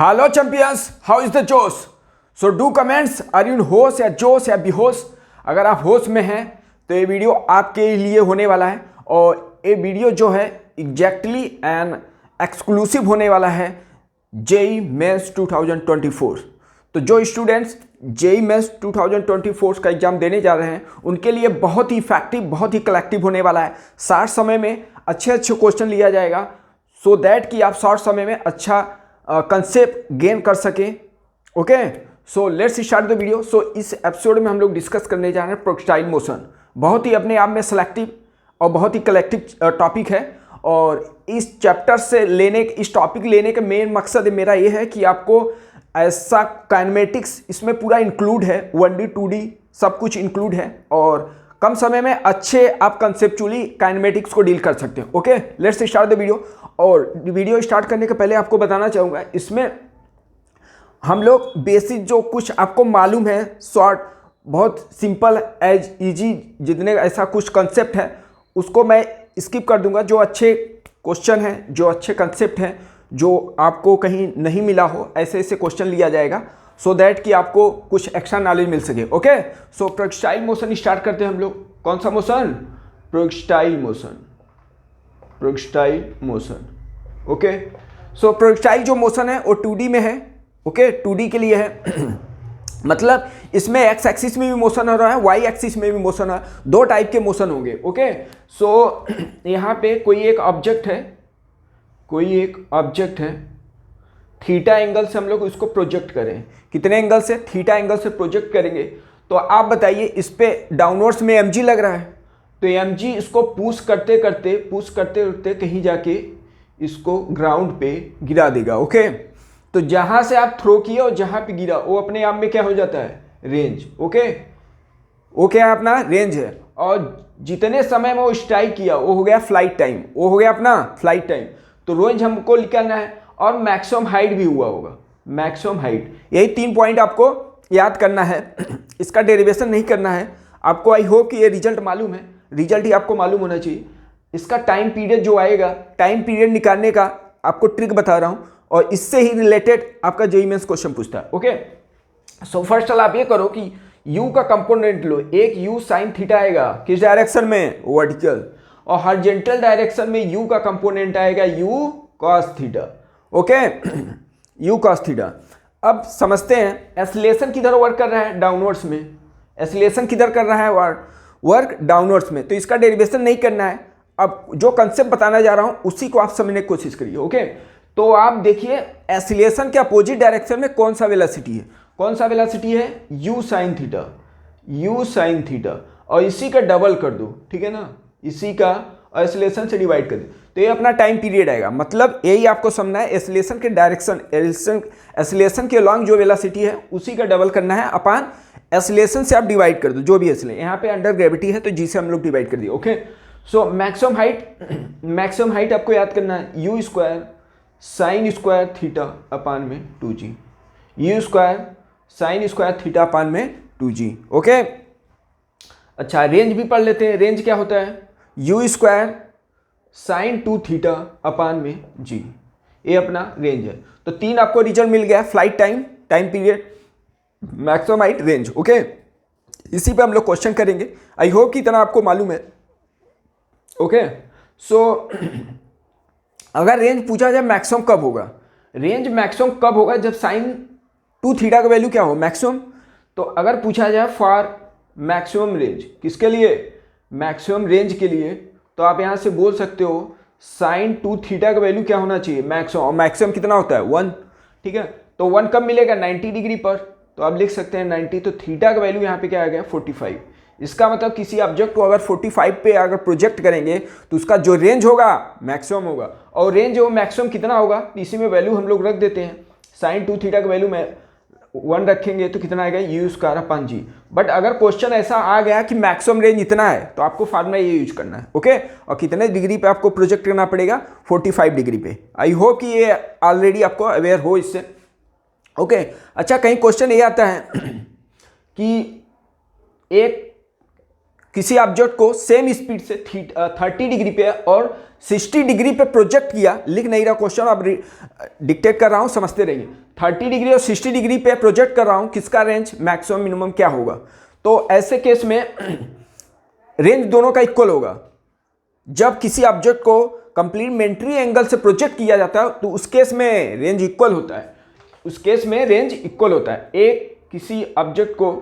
Hello champions, how is the जोश? So do comments, are you in होश या जोश या बेहोश? अगर आप होश में हैं तो ये वीडियो आपके लिए होने वाला है और ये वीडियो जो है एग्जैक्टली एंड एक्सक्लूसिव होने वाला है जेई मेंस 2024। तो जो स्टूडेंट्स जेई मेंस 2024 का एग्जाम देने जा रहे हैं उनके लिए बहुत ही इफेक्टिव, बहुत ही कलेक्टिव होने वाला है। शॉर्ट समय में अच्छे क्वेश्चन लिया जाएगा सो दैट कि आप शॉर्ट समय में अच्छा कंसेप्ट गेन कर सकें। Okay, so let's start the video. So इस एपिसोड में हम लोग डिस्कस करने जा रहे हैं प्रोजेक्टाइल मोशन। बहुत ही अपने आप में सेलेक्टिव और बहुत ही कलेक्टिव टॉपिक है और इस चैप्टर से इस टॉपिक लेने का मेन मकसद मेरा ये है कि आपको ऐसा काइनेमेटिक्स इसमें पूरा इंक्लूड है, 1D 2D सब कुछ इंक्लूड है और कम समय में अच्छे आप कंसेप्चुअली काइनेमेटिक्स को डील कर सकते हैं। Okay, let's start the video. और वीडियो स्टार्ट करने के पहले आपको बताना चाहूँगा, इसमें हम लोग बेसिक जो कुछ आपको मालूम है, शॉर्ट बहुत सिंपल एज इजी जितने ऐसा कुछ कंसेप्ट है उसको मैं स्किप कर दूंगा। जो अच्छे क्वेश्चन हैं, जो अच्छे कंसेप्ट हैं, जो आपको कहीं नहीं मिला हो, ऐसे ऐसे क्वेश्चन लिया जाएगा सो दैट कि आपको कुछ एक्स्ट्रा नॉलेज मिल सके। Okay, so projectile motion start करते हैं हम लोग। कौन सा motion? Projectile motion. Projectile motion. Okay, so projectile जो मोशन है वो 2D में है। ओके, 2D के लिए है मतलब इसमें एक्स एक्सिस में भी मोशन हो रहा है, वाई एक्सिस में भी मोशन है, दो टाइप के मोशन होंगे। ओके, सो यहाँ पे कोई एक ऑब्जेक्ट है, थीटा एंगल से हम लोग इसको प्रोजेक्ट करें। कितने एंगल से? थीटा एंगल से प्रोजेक्ट करेंगे। तो आप बताइए, इस पे डाउनवर्ड्स में mg लग रहा है तो mg इसको पुश करते करते कहीं जाके इसको ग्राउंड पे गिरा देगा। ओके, तो जहां से आप थ्रो किए और जहां पे गिरा वो अपने आप में क्या हो जाता है? रेंज। ओके, वो क्या है? अपना रेंज है। और जितने समय में वो स्ट्राइक किया वो हो गया फ्लाइट टाइम, वो हो गया अपना फ्लाइट टाइम। तो रेंज हमको निकालना है और मैक्सिमम हाइट भी हुआ होगा, मैक्सिमम हाइट। यही 3 पॉइंट आपको याद करना है इसका डेरिवेशन नहीं करना है आपको। आई होप कि ये रिजल्ट मालूम है, रिजल्ट ही आपको मालूम होना चाहिए। इसका टाइम पीरियड जो आएगा, टाइम पीरियड निकालने का आपको ट्रिक बता रहा हूँ और इससे ही रिलेटेड आपका जेईई मेंस क्वेश्चन पूछता है। ओके, सो फर्स्ट आप ये करो कि u का कंपोनेंट लो। एक u साइन थीटा आएगा, किस डायरेक्शन में? वर्टिकल। और हॉरिजॉन्टल डायरेक्शन में u का कंपोनेंट आएगा u cos theta. Okay, u cos theta. अब समझते हैं एसिलेशन किधर वर्क कर रहा है? डाउनवर्ड्स में। एसिलेशन किधर कर रहा है? वर्क डाउनवर्ड्स में। तो इसका डेरिवेशन नहीं करना है। अब जो कंसेप्ट बताना जा रहा हूं उसी को आप समझने की कोशिश करिए। ओके, तो आप देखिए एसिलेशन के अपोजिट डायरेक्शन में कौन सा वेलोसिटी है? कौन सा वेलोसिटी है? u sine theta, u sine theta. और इसी का डबल कर दो, ठीक है ना? इसी का एसिलेशन से डिवाइड कर दो तो ये अपना टाइम पीरियड आएगा। मतलब यही आपको समझना है, एसिलेशन के डायरेक्शन, एसिलेशन के अलॉन्ग जो वेलोसिटी है उसी का डबल करना है अपान एसिलेशन से आप डिवाइड कर दो जो भी एसिलेशन। यहाँ पे अंडर ग्रेविटी है तो जी से हम लोग डिवाइड कर दिए। ओके, सो मैक्सिमम हाइट आपको याद करना है u square sine square theta upon में 2g, u square sine square theta upon में 2g। ओके, अच्छा रेंज भी पढ़ लेते हैं। रेंज क्या होता है? u स्क्वायर साइन 2 थीटा अपान में g, ये अपना रेंज है। तो 3 आपको रिजल्ट मिल गया, flight time, time period, maximum height, range. Okay, इसी पे हम लोग क्वेश्चन करेंगे। आई होप कि इतना आपको मालूम है। ओके, सो अगर रेंज पूछा जाए मैक्सिमम कब होगा? रेंज मैक्सिमम कब होगा? जब साइन 2 थीटा का वैल्यू क्या हो? मैक्सिमम। तो अगर पूछा जाए फॉर मैक्सिमम रेंज, किसके लिए? मैक्सिमम रेंज के लिए, तो आप यहां से बोल सकते हो साइन 2 थीटा का वैल्यू क्या होना चाहिए? मैक्सिमम। और मैक्सिमम कितना होता है? 1। ठीक है, तो 1 कब मिलेगा? 90 डिग्री पर। तो आप लिख सकते हैं 90। तो थीटा का वैल्यू यहाँ पे क्या आ गया? 45। इसका मतलब किसी ऑब्जेक्ट को अगर 45 पे अगर प्रोजेक्ट करेंगे तो उसका जो रेंज होगा मैक्सिमम होगा। और रेंज वो मैक्सिमम कितना होगा? इसी में वैल्यू हम लोग रख देते हैं। साइन 2 थीटा का वैल्यू में 1 रखेंगे तो कितना आएगा? u square upon g. But अगर क्वेश्चन ऐसा आ गया कि मैक्सिमम रेंज इतना है तो आपको फार्मूला ये यूज करना है। ओके, और कितने डिग्री पे आपको प्रोजेक्ट करना पड़ेगा? 45 डिग्री पे। आई होप कि ये ऑलरेडी आपको अवेयर हो इससे। ओके, अच्छा कहीं क्वेश्चन ये आता है कि एक किसी ऑब्जेक्ट को सेम स्पीड से 30 डिग्री पे और 60 डिग्री पे प्रोजेक्ट किया, लिख नहीं रहा क्वेश्चन, अब डिक्टेट कर रहा हूँ, समझते रहिए। 30 डिग्री और 60 डिग्री पे प्रोजेक्ट कर रहा हूँ, किसका रेंज मैक्सिमम मिनिमम क्या होगा। तो ऐसे केस में रेंज दोनों का इक्वल होगा। जब किसी ऑब्जेक्ट को कंप्लीमेंट्री एंगल से प्रोजेक्ट किया जाता है तो उस केस में रेंज इक्वल होता है, उस केस में रेंज इक्वल होता है। एक किसी ऑब्जेक्ट को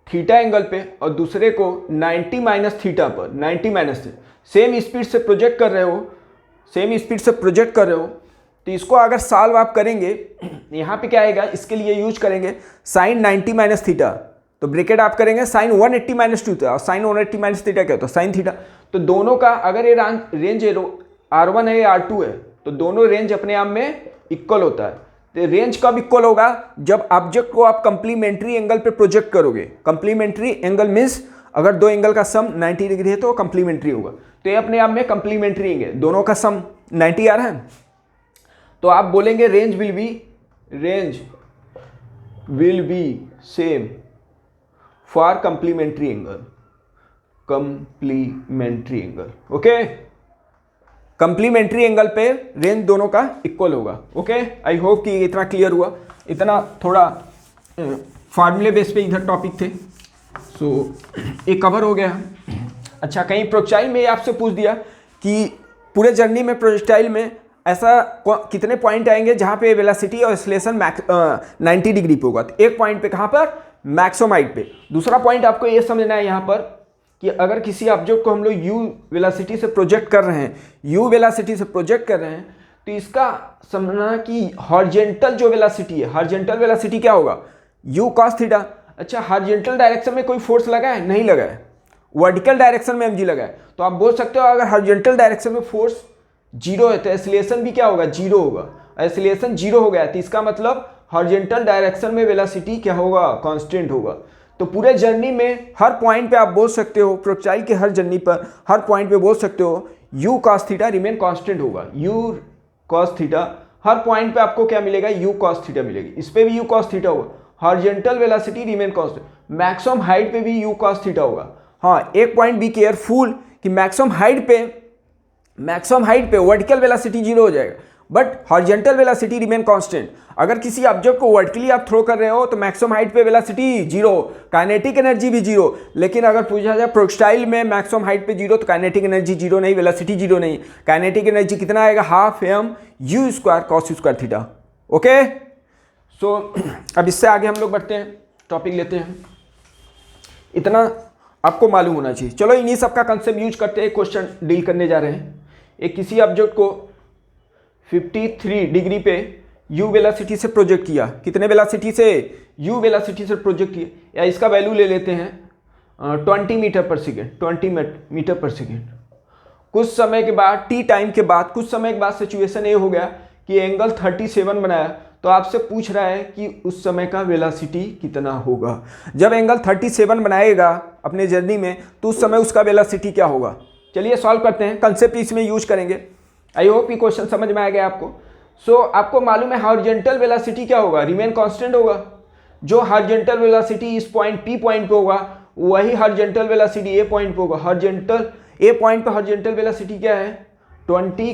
थीटा एंगल पे और दूसरे को 90 माइनस थीटा पर, 90 माइनस से सेम स्पीड से प्रोजेक्ट कर रहे हो, सेम स्पीड से प्रोजेक्ट कर रहे हो, तो इसको अगर सॉल्व आप करेंगे, यहाँ पे क्या आएगा, इसके लिए यूज करेंगे साइन 90 माइनस थीटा, तो ब्रैकेट आप करेंगे साइन 180 माइनस 2 और साइन 180 माइनस थीटा क्या होता है, साइन थीटा। तो दोनों का अगर ये रेंज R1 है या R2 है, तो दोनों रेंज अपने आप में इक्वल होता है। तो रेंज कब इक्वल होगा, जब ऑब्जेक्ट को आप कंप्लीमेंट्री एंगल पे प्रोजेक्ट करोगे। कंप्लीमेंट्री एंगल मीन्स अगर दो एंगल का सम 90 डिग्री है तो कंप्लीमेंट्री होगा, तो ये अपने आप में कंप्लीमेंट्री एंगल, दोनों का सम 90 आ रहा है, तो आप बोलेंगे range will be same for complementary angle, okay. Complementary angle पे रेंज दोनों का इक्वल होगा, ओके। आई होप कि इतना क्लियर हुआ, इतना थोड़ा फार्मूले बेस पे इधर टॉपिक थे, सो ये कवर हो गया। अच्छा, कहीं प्रोजेक्टाइल में आपसे पूछ दिया कि पूरे जर्नी में प्रोजेक्टाइल में ऐसा कितने पॉइंट आएंगे जहाँ पे वेलोसिटी और एक्सेलरेशन 90 डिग्री पे होगा, तो एक पॉइंट पे कहाँ पर, मैक्सिमम हाइट पे। दूसरा पॉइंट आपको ये समझना है यहाँ पर कि अगर किसी ऑब्जेक्ट को हम लोग u वेलोसिटी से प्रोजेक्ट कर रहे हैं, तो इसका समझना कि हॉरिजॉन्टल जो वेलोसिटी है, हॉरिजॉन्टल वेलोसिटी क्या होगा, u cos थीटा। अच्छा, हॉरिजॉन्टल डायरेक्शन में कोई फोर्स लगा है, नहीं लगा है, वर्टिकल डायरेक्शन में mg लगा है, तो आप बोल सकते हो अगर हॉरिजॉन्टल डायरेक्शन में फोर्स जीरो है तो एक्सीलरेशन भी क्या होगा, जीरो होगा। एक्सीलरेशन जीरो हो गया तो इसका मतलब हॉरिजॉन्टल डायरेक्शन में वेलोसिटी क्या होगा, कांस्टेंट होगा। तो पूरे जर्नी में हर पॉइंट पे आप बोल सकते हो, प्रोजेक्टाइल के हर जर्नी पर हर पॉइंट पे बोल सकते हो u cos theta remain constant होगा, u cos थीटा हर पॉइंट पे आपको क्या मिलेगा, u cos थीटा मिलेगी, इस पे भी u cos थीटा होगा। Horizontal velocity remain constant, maximum height पे भी u cos थीटा होगा। हाँ, एक पॉइंट बी केयरफुल कि मैक्सिमम हाइट पे वर्टिकल वेलोसिटी जीरो हो जाएगा, but horizontal velocity remain constant. अगर किसी ऑब्जेक्ट को वर्टिकली आप थ्रो कर रहे हो तो मैक्सिमम हाइट पे वेलोसिटी जीरो, काइनेटिक एनर्जी भी जीरो। लेकिन अगर पूछा जाए प्रोजेक्टाइल में मैक्सिमम हाइट पे जीरो, तो काइनेटिक एनर्जी जीरो नहीं, वेलोसिटी जीरो नहीं, काइनेटिक एनर्जी कितना आएगा, half m u square cos square theta, okay. So अब इससे आगे हम लोग बढ़ते हैं, टॉपिक लेते हैं, इतना आपको मालूम होना चाहिए। चलो इन्हीं सब का कंसेप्ट यूज करते हैं, क्वेश्चन डील करने जा रहे हैं। एक किसी ऑब्जेक्ट को 53 डिग्री पे u वेलोसिटी से प्रोजेक्ट किया, कितने वेलोसिटी से, u वेलोसिटी से प्रोजेक्ट किया, या इसका वैल्यू ले लेते हैं 20 मीटर पर सेकेंड, 20 मीटर पर सेकेंड। कुछ समय के बाद, t टाइम के बाद, कुछ समय के बाद सिचुएशन ये हो गया कि एंगल 37 बनाया, तो आपसे पूछ रहा है कि उस समय का वेलोसिटी कितना होगा। जब एंगल 37 बनाएगा अपने जर्नी में तो उस समय उसका वेलोसिटी क्या होगा। चलिए सॉल्व करते हैं, कंसेप्ट इसमें यूज करेंगे। आई होप ये क्वेश्चन समझ में आ गया आपको। सो आपको मालूम है हॉरिजॉन्टल वेलोसिटी क्या होगा, रिमेन कांस्टेंट होगा। जो हॉरिजॉन्टल वेलोसिटी इस पॉइंट P पॉइंट पे होगा वही हॉरिजॉन्टल वेलोसिटी A पॉइंट पे होगा। हॉरिजॉन्टल A पॉइंट पे हॉरिजॉन्टल वेलोसिटी क्या है, 20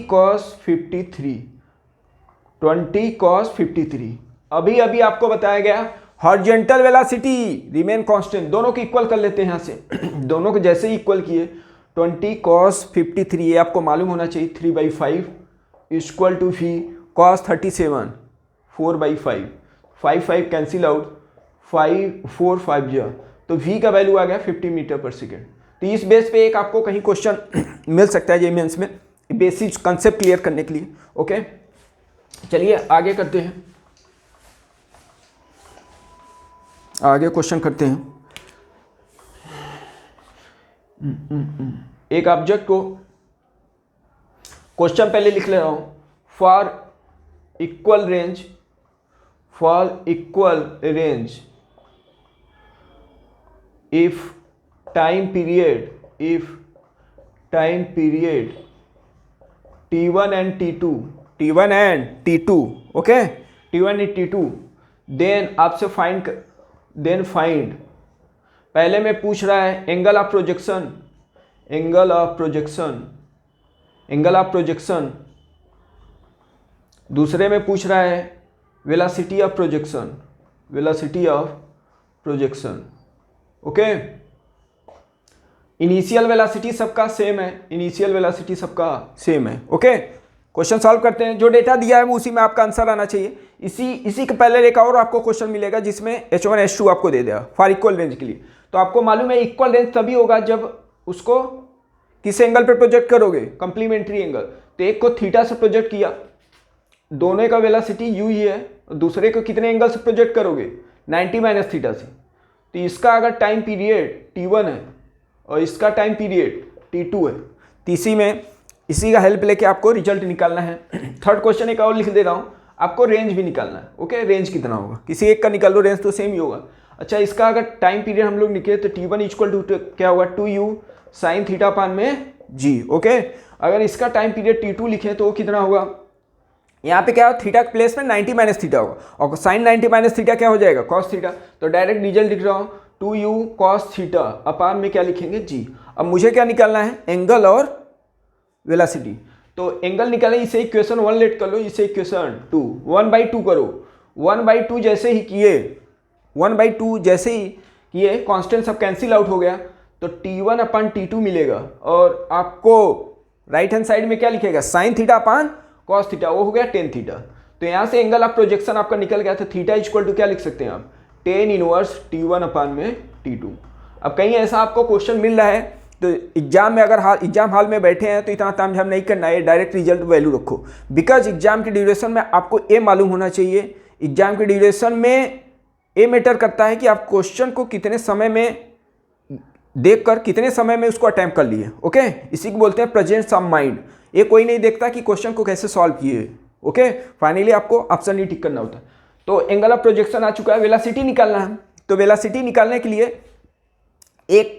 cos 53। अभी अभी आपको बताया गया हॉरिजॉन्टल वेलोसिटी रिमेन कांस्टेंट, दोनों को इक्वल कर लेते हैं यहाँ से दोनों को जैसे ही इक्वल किए 20 cos 53, ये आपको मालूम होना चाहिए 3/5 equal to v cos 37 4/5, 5 cancel out, 5 4 5 जा, तो v का वैल्यू आ गया 50 मीटर पर सेकेंड। तो इस बेस पे एक आपको कहीं क्वेश्चन मिल सकता है जेईई में, बेसिक कंसेप्ट क्लियर करने के लिए, ओके। चलिए आगे करते हैं, आगे क्वेश्चन करते हैं। एक ऑब्जेक्ट को, क्वेश्चन पहले लिख ले रहा हूं, for equal range if time period T1 and T2, okay, T1 and T2, then आपसे फाइंड, पहले में पूछ रहा है angle of projection angle of projection, दूसरे में पूछ रहा है velocity of projection, velocity of projection. Okay, initial velocity सबका सेम है, इनिशियल वेलोसिटी सबका सेम है। ओके, क्वेश्चन सॉल्व करते हैं। जो डेटा दिया है वो उसी में आपका आंसर आना चाहिए। इसी के पहले एक और आपको क्वेश्चन मिलेगा जिसमें H1 H2 आपको दे देगा फॉर इक्वल रेंज के लिए। तो आपको मालूम है इक्वल रेंज तभी होगा जब उसको किस एंगल पे प्रोजेक्ट करोगे, कंप्लीमेंट्री एंगल। तो एक को थीटा से प्रोजेक्ट किया, दोनों का वेलोसिटी यू ही है, दूसरे को कितने एंगल से प्रोजेक्ट करोगे, 90 माइनस थीटा से। तो इसका अगर टाइम पीरियड T1 है और इसका टाइम पीरियड T2 है, तीसरी में इसी का हेल्प लेके आपको रिजल्ट निकालना है। थर्ड क्वेश्चन एक और लिख दे रहा हूँ, आपको रेंज भी निकालना है। ओके, रेंज कितना होगा, किसी एक का निकाल लो, रेंज तो सेम ही होगा। अच्छा, इसका अगर टाइम पीरियड हम लोग निकले तो T1 इक्वल टू क्या होगा, 2u साइन थीटा अपान में g। ओके, अगर इसका टाइम पीरियड T2 लिखे तो वो कितना होगा, यहाँ पे क्या हो, थीटा के प्लेस में 90 माइनस थीटा होगा और साइन 90 माइनस थीटा क्या हो जाएगा, कॉस थीटा। तो डायरेक्ट रिजल्ट लिख रहा हूँ 2u कॉस थीटा अपान में क्या लिखेंगे, g। अब मुझे क्या निकालना है, एंगल और वेलोसिटी। तो एंगल निकाले, इसे इक्वेशन 1 लेट कर लो, इसे इक्वेशन 2, 1/2 करो। 1/2 जैसे ही किए, 1/2 जैसे ही किए, कांस्टेंट सब कैंसिल आउट हो गया, तो T1 अपान T2 मिलेगा और आपको राइट हैंड साइड में क्या लिखेगा, sine theta upon cos theta, वो हो गया टेन थीटा। तो यहाँ से एंगल ऑफ प्रोजेक्शन आपका निकल गया। तो थीटा इक्वल टू क्या लिख सकते हैं आप, टेन इनवर्स T1 अपान में T2। अब कहीं ऐसा आपको क्वेश्चन मिल रहा है तो एग्जाम में अगर एग्जाम हॉल में बैठे हैं तो इतना तामझाम नहीं करना है, डायरेक्ट रिजल्ट वैल्यू रखो। बिकॉज एग्जाम के ड्यूरेशन में आपको ए मालूम होना चाहिए। एग्जाम के ड्यूरेशन में ए मैटर करता है कि आप क्वेश्चन को कितने समय में देखकर कितने समय में उसको अटेम्प्ट कर लिए। ओके, इसी को बोलते हैं प्रेजेंस ऑफ माइंड। ये कोई नहीं देखता कि क्वेश्चन को कैसे सॉल्व किए। ओके, फाइनली आपको ऑप्शन नहीं टिक करना होता है। तो एंगल ऑफ प्रोजेक्शन आ चुका है, वेलोसिटी निकालना है। तो वेलोसिटी निकालने के लिए एक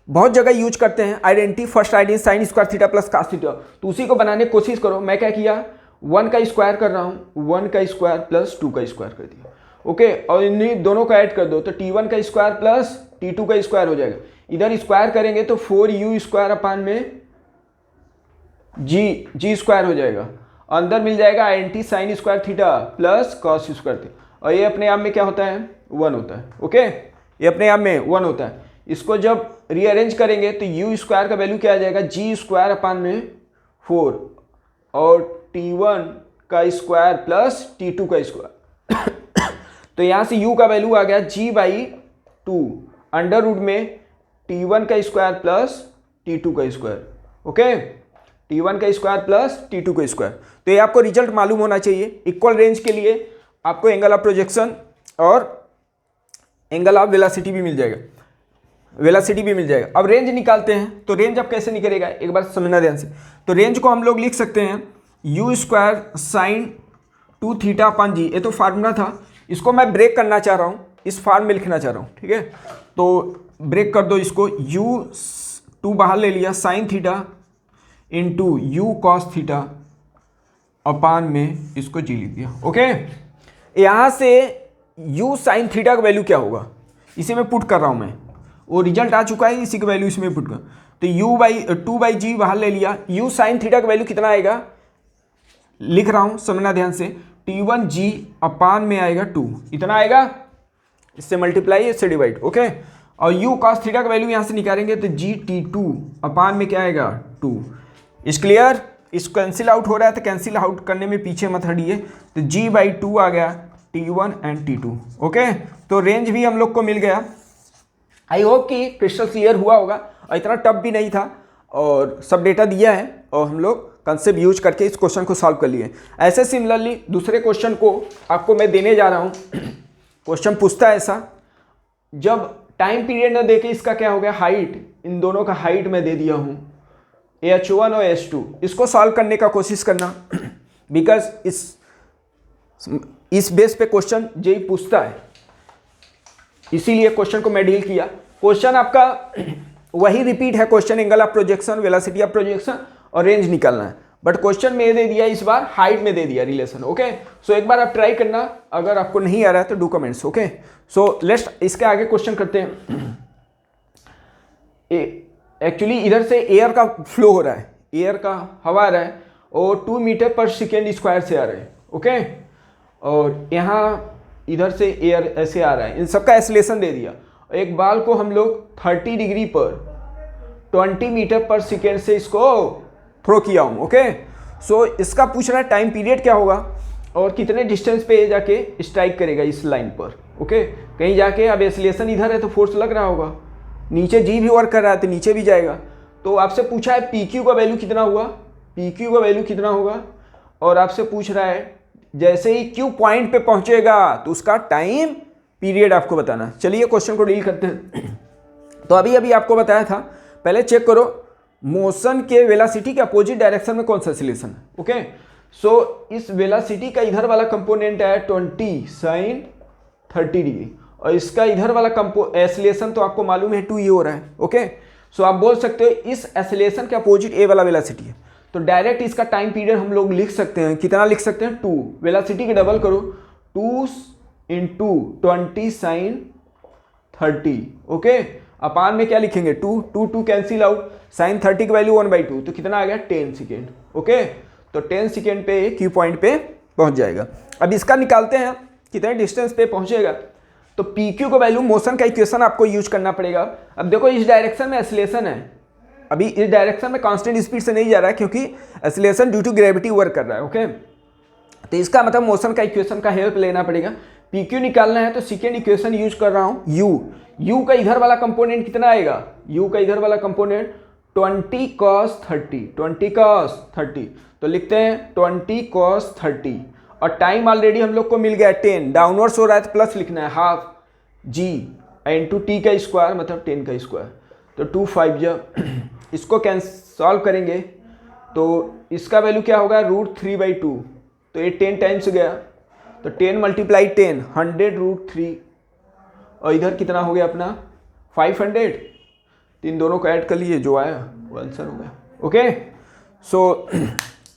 बहुत जगह यूज करते हैं identity, first identity sine square theta plus cos theta. तो उसी को बनाने की कोशिश करो। मैं क्या किया, 1 का स्क्वायर कर रहा हूँ, 1 का स्क्वायर प्लस 2 का स्क्वायर कर दिया। ओके, और इन्हीं दोनों का ऐड कर दो तो T1 का स्क्वायर प्लस T2 का स्क्वायर हो जाएगा। इधर स्क्वायर करेंगे तो 4u स्क्वायर अपान में जी स्क्वायर हो जाएगा। अंदर मिल जाएगा identity sine square theta plus cos square theta, और ये अपने आप में क्या होता है, 1 होता है। ओके, ये अपने आप में 1 होता है। इसको जब रीअरेंज करेंगे तो u स्क्वायर का वैल्यू क्या आ जाएगा, जी स्क्वायर अपान में 4 और T1 का स्क्वायर प्लस T2 का स्क्वायर। तो यहाँ से u का वैल्यू आ गया g/2 अंडर रूट में T1 का स्क्वायर प्लस T2 का स्क्वायर। ओके, T1 का स्क्वायर प्लस T2 का स्क्वायर। तो ये आपको रिजल्ट मालूम होना चाहिए। इक्वल रेंज के लिए आपको एंगल ऑफ प्रोजेक्शन और एंगल ऑफ वेलोसिटी भी मिल जाएगा, वेलोसिटी भी मिल जाएगा। अब रेंज निकालते हैं। तो रेंज अब कैसे निकलेगा, एक बार समझना ध्यान से। तो रेंज को हम लोग लिख सकते हैं u square sine 2 theta upon g. ये तो फार्मूला था, इसको मैं ब्रेक करना चाह रहा हूँ, इस फॉर्म में लिखना चाह रहा हूँ। ठीक है, तो ब्रेक कर दो इसको, u2 बाहर ले लिया, sine theta into you cos theta upon में इसको जी लिख दिया। ओके, यहाँ से u साइन थीटा का वैल्यू क्या होगा, इसी में पुट कर रहा हूँ मैं, वो रिजल्ट आ चुका है, इसी का वैल्यू इसमें पुट कर। तो u/2/g बाहर ले लिया, u साइन थीटा का वैल्यू कितना आएगा, लिख रहा हूँ, समझना ध्यान से, T1g अपान में आएगा 2, इतना आएगा, इससे मल्टीप्लाई, इससे डिवाइड। ओके, और u cos थीटा का वैल्यू यहाँ से निकालेंगे तो g/T2 अपान में क्या आएगा, 2। इस क्लियर, इस कैंसिल आउट हो रहा है तो कैंसिल आउट करने में पीछे मत हटिए। तो g/2 आ गया T1 एंड T2। ओके, तो रेंज भी हम लोग को मिल गया। आई होप कि क्रिस्टल क्लियर हुआ होगा और इतना टफ भी नहीं था, और सब डेटा दिया है और हम लोग कंसेप्ट यूज करके इस क्वेश्चन को सॉल्व कर लिए। ऐसे सिमिलरली दूसरे क्वेश्चन को आपको मैं देने जा रहा हूँ। क्वेश्चन पूछता है ऐसा, जब टाइम पीरियड न देके इसका क्या हो गया, हाइट, इन दोनों का हाइट मैं दे दिया हूँ H1 और H2, इसको सॉल्व करने का कोशिश करना, बिकॉज इस बेस पे क्वेश्चन जेई पूछता है, इसीलिए क्वेश्चन को मैं डील किया। क्वेश्चन आपका वही रिपीट है, question angle of projection, velocity of projection और रेंज निकालना है, बट क्वेश्चन में दे दिया, इस बार हाइट में दे दिया रिलेशन। ओके, सो एक बार आप ट्राई करना, अगर आपको नहीं आ रहा है तो do comments. Okay, so let's इसके आगे क्वेश्चन करते हैं। एक्चुअली इधर से एयर का फ्लो हो रहा है, एयर का हवा आ रहा है और 2 मीटर पर सेकेंड स्क्वायर से आ रहा है, ओके। और यहाँ इधर से एयर ऐसे आ रहा है, इन सबका एक्सेलरेशन दे दिया। एक बाल को हम लोग 30 डिग्री पर 20 मीटर पर सेकेंड से इसको थ्रो किया हूँ, ओके। सो इसका पूछ रहा है टाइम पीरियड क्या होगा और कितने डिस्टेंस पे ये जाके स्ट्राइक करेगा इस लाइन पर, ओके। कहीं जाके अब एक्सेलरेशन इधर है तो फोर्स लग रहा होगा, नीचे जी भी वर्क कर रहा है तो नीचे भी जाएगा। तो आपसे पूछा है पी क्यू का वैल्यू कितना हुआ, पी क्यू का वैल्यू कितना होगा, और आपसे पूछ रहा है जैसे ही क्यू पॉइंट पे पहुंचेगा तो उसका टाइम पीरियड आपको बताना। चलिए क्वेश्चन को डील करते हैं। तो अभी अभी आपको बताया था, पहले चेक करो मोशन के वेलोसिटी के अपोजिट डायरेक्शन में कौन सा एक्सेलरेशन है, ओके। सो इस वेलोसिटी का इधर वाला कंपोनेंट है 20 sin 30 डिग्री और इसका इधर वाला एक्सेलरेशन तो आपको मालूम है 2 ये हो रहा है, ओके। सो आप बोल सकते हो इस एक्सेलरेशन के अपोजिट ए वाला वेलोसिटी है, तो डायरेक्ट इसका टाइम पीरियड हम लोग लिख सकते हैं, कितना लिख सकते हैं 2, वेलोसिटी के डबल करो 2 × 20 sin 30, ओके। अपान में क्या लिखेंगे 2 कैंसिल आउट, sin 30 की वैल्यू 1/2 तो कितना आ गया 10 सेकेंड, ओके। तो 10 सेकेंड पे क्यू पॉइंट पे पहुंच जाएगा। अब इसका निकालते हैं कितने डिस्टेंस पे पहुंचेगा। तो पी क्यू का वैल्यू मोशन का इक्वेशन आपको यूज करना पड़ेगा। अब देखो इस डायरेक्शन में एक्सेलरेशन है, अभी इस डायरेक्शन में कांस्टेंट स्पीड से नहीं जा रहा है क्योंकि acceleration due to gravity work कर रहा है, ओके। तो इसका मतलब मोशन का इक्वेशन का हेल्प लेना पड़ेगा। पी क्यू निकालना है तो सेकेंड इक्वेशन यूज कर रहा हूँ यू का इधर वाला कंपोनेंट कितना आएगा, यू का इधर वाला कंपोनेंट 20 cos 30, तो लिखते हैं 20 cos 30 और टाइम ऑलरेडी हम लोग को मिल गया 10, डाउनवर्ड्स हो रहा है तो प्लस लिखना है हाफ जी इंटू टी का स्क्वायर मतलब 10 का स्क्वायर, तो 2 5 जब इसको सॉल्व करेंगे तो इसका वैल्यू क्या होगा √3/2, तो ये 10 टाइम्स गया तो 10 × 10 100√3 और इधर कितना हो गया अपना 500, तो इन दोनों को ऐड कर लिए जो आया वो आंसर हो गया, ओके। सो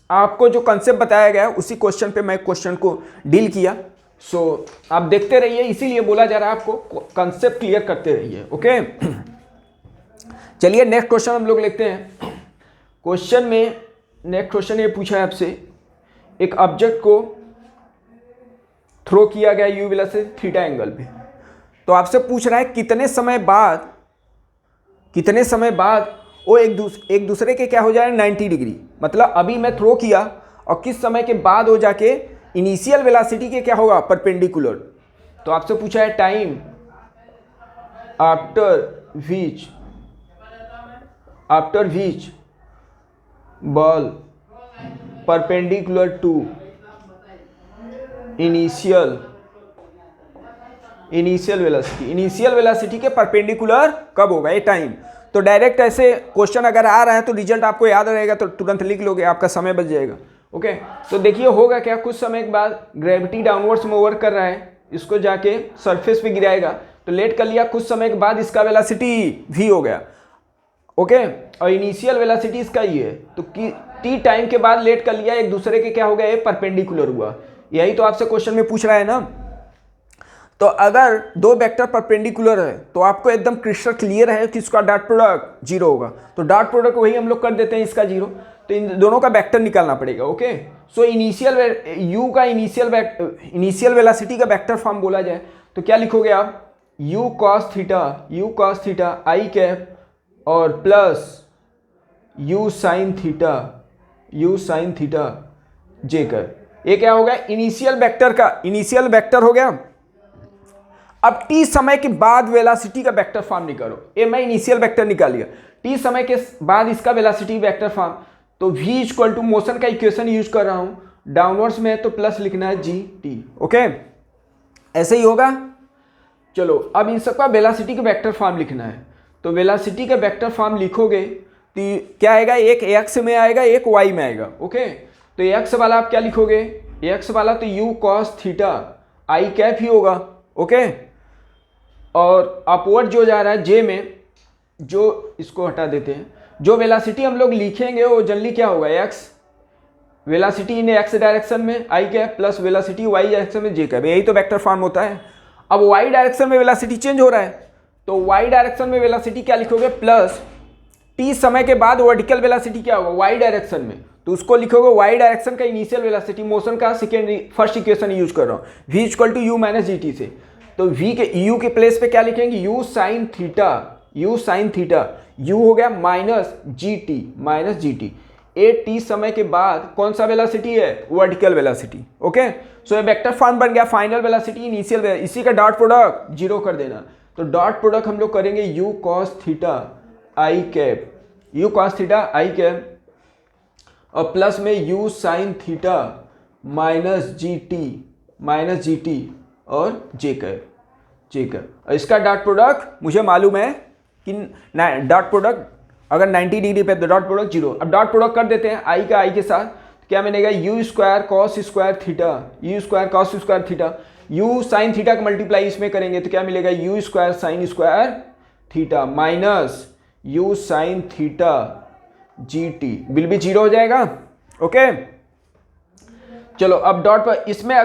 आपको जो कंसेप्ट बताया गया उसी क्वेश्चन पे मैं क्वेश्चन को डील किया। सो आप देखते रहिए, इसीलिए बोला जा रहा है आपको कंसेप्ट क्लियर करते रहिए, ओके। चलिए नेक्स्ट क्वेश्चन हम लोग लेते हैं। क्वेश्चन में नेक्स्ट क्वेश्चन ये पूछा है आपसे, एक ऑब्जेक्ट को थ्रो किया गया यू वेलोसिटी थीटा एंगल पे, तो आपसे पूछ रहा है कितने समय बाद वो एक दूसरे के क्या हो जाए 90 डिग्री, मतलब अभी मैं थ्रो किया और किस समय के बाद हो जाके इनिशियल वेलोसिटी के क्या होगा परपेंडिकुलर। तो आपसे पूछा है time after which ball perpendicular to initial velocity के परपेंडिकुलर कब होगा ये टाइम। तो डायरेक्ट ऐसे क्वेश्चन अगर आ रहा है तो रिजल्ट आपको याद रहेगा तो तुरंत लिख लोगे, आपका समय बच जाएगा, ओके। तो देखिए होगा क्या, कुछ समय के बाद ग्रेविटी डाउनवर्ड्स में वर्क कर रहा है, इसको जाके सरफेस पे गिराएगा तो लेट कर लिया, कुछ समय के बाद इसका वेलोसिटी v हो गया, ओके। और इनिशियल वेलोसिटी इसका ये है तो टी टाइम के बाद लेट कर लिया, एक दूसरे के क्या हो गया ये परपेंडिकुलर हुआ। यही तो आपसे क्वेश्चन में पूछ रहा है ना। तो अगर दो वेक्टर परपेंडिकुलर है तो आपको एकदम क्रिस्टल क्लियर है कि इसका डॉट प्रोडक्ट 0 होगा, तो डॉट प्रोडक्ट वही हम लोग कर देते हैं इसका 0, तो इन दोनों का वेक्टर निकालना पड़ेगा, ओके। सो यू का इनिशियल वेलोसिटी का वेक्टर फॉर्म बोला जाए तो क्या लिखोगे आप u cos theta i cap और plus u sine theta j cap. ये क्या हो गया इनिशियल वेक्टर हो गया। अब टी समय के बाद वेलोसिटी का वेक्टर फॉर्म निकालो, ये मैं इनिशियल वेक्टर निकाल लिया, टी समय के बाद इसका वेलोसिटी वेक्टर फॉर्म, तो v इक्वल टू मोशन का इक्वेशन यूज कर रहा हूं, डाउनवर्ड्स में तो प्लस लिखना है जी टी, ओके। ऐसे ही होगा। चलो अब इन सबका वेलोसिटी का वेक्टर फॉर्म लिखना है, तो वेलोसिटी का वेक्टर फॉर्म लिखोगे तो क्या आएगा, एक x में आएगा एक y में आएगा, ओके। तो x वाला आप क्या लिखोगे, x वाला तो u cos theta i cap ही होगा, ओके। और अपवर्ड जो जा रहा है j में, जो इसको हटा देते हैं, जो वेलोसिटी हम लोग लिखेंगे वो जनरली क्या होगा x, velocity in x direction में i cap plus velocity y direction में j कैप, यही तो वेक्टर फॉर्म होता है। अब y डायरेक्शन में वेलोसिटी चेंज हो रहा है तो y डायरेक्शन में वेलोसिटी क्या लिखोगे प्लस टी समय के बाद वर्टिकल वेलोसिटी क्या होगा, वाई डायरेक्शन में, तो उसको लिखोगे वाई डायरेक्शन का इनिशियल वेलोसिटी, मोशन का फर्स्ट इक्वेशन यूज कर रहा हूँ, v equal to u minus g t से। तो v के u के प्लेस पे क्या लिखेंगे, u साइन थीटा, u हो गया minus g T. A T समय के बाद कौन सा वेलोसिटी है, वर्टिकल वेलोसिटी। ओके, सो ये वेक्टर फॉर्म बन गया, फाइनल वेलोसिटी इनिशियल, इसी का डॉट प्रोडक्ट जीरो कर देना। तो डॉट प्रोडक्ट हम लोग करेंगे u cos theta i cap, u cos theta i cap और प्लस में u sine theta minus g T और जे कैप। और इसका डॉट प्रोडक्ट मुझे मालूम है कि डॉट प्रोडक्ट अगर 90 डिग्री पे तो डॉट प्रोडक्ट जीरो। अब डॉट प्रोडक्ट कर देते हैं आई का आई के साथ, क्या बनेगा, you square cos square theta, you sine theta का मल्टीप्लाई इसमें करेंगे तो क्या मिलेगा, you square sine square theta minus u sine theta g t, bill भी जीरो हो जाएगा। ओके, चलो अब डॉट पर, इसमें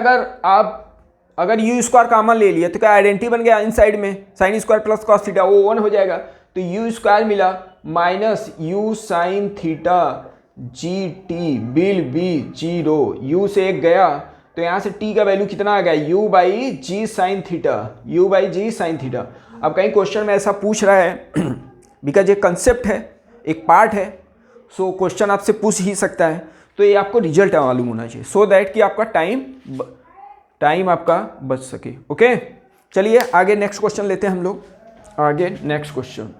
अगर यू स्क्वायर कॉमन ले लिया तो क्या आइडेंटिटी बन गया, इन साइड में sine square plus cos theta वो 1 हो जाएगा, तो यू स्क्वायर मिला minus u sine theta g t will be zero, u से एक गया तो यहाँ से टी का वैल्यू कितना आ गया, u by g sine theta. अब कहीं क्वेश्चन में ऐसा पूछ रहा है बिकॉज ये कंसेप्ट है, एक पार्ट है, सो क्वेश्चन आपसे पूछ ही सकता है, तो ये आपको रिजल्ट मालूम होना चाहिए सो दैट कि आपका टाइम आपका बच सके। ओके, चलिए आगे नेक्स्ट क्वेश्चन लेते हैं हम लोग, आगे नेक्स्ट क्वेश्चन।